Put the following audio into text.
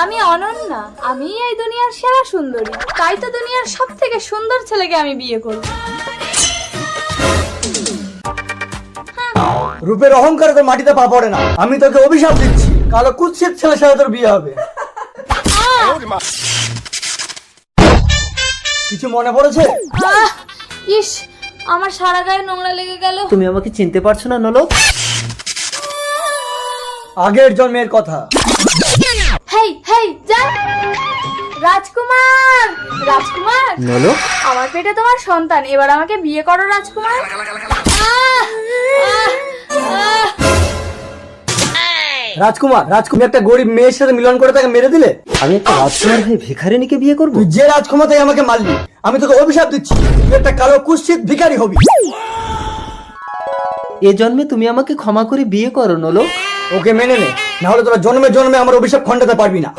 আমি অনন্যা, আমি এই দুনিয়ার সেরা সুন্দরী, তাই তো দুনিয়ার সব থেকে সুন্দর ছেলেকে আমি বিয়ে করব। রূপের অহংকারে তোর মাটিতে পা পড়ে না। আমি তোকে অভিশাপ দিচ্ছি, কালো কুৎসিত ছেলের সাথে তোর বিয়ে হবে। কিছু মনে পড়েছে? ইস, আমার সারা গায়ে নোংরা লেগে গেল। তুমি আমাকে চিনতে পারছো না নলক? আগের জন্মের কথা। হেই হেই যা। রাজকুমার, রাজকুমার, নলক, আমার পেটে তোমার সন্তান, এবার আমাকে বিয়ে করো রাজকুমার। রাজকুমার, রাজকুমার একটা গরিব মেয়ের সাথে মিলন করে তাকে মেরে দিলে। আমি একটা রাজকুমার হয়ে ভিখারিনীকে বিয়ে করব? তুই যে রাজকুমারটাই আমাকে মারলি, আমি তোকে অভিশাপ দিচ্ছি, তুই একটা কালো কুৎসিত ভিখারি হবি। এ জন্মে তুমি আমাকে ক্ষমা করে বিয়ে করো নলক। ওকে মেনে নে, না হলে তোরা জন্মে জন্মে আমার অভিশাপ খণ্ডাতে পারবি না।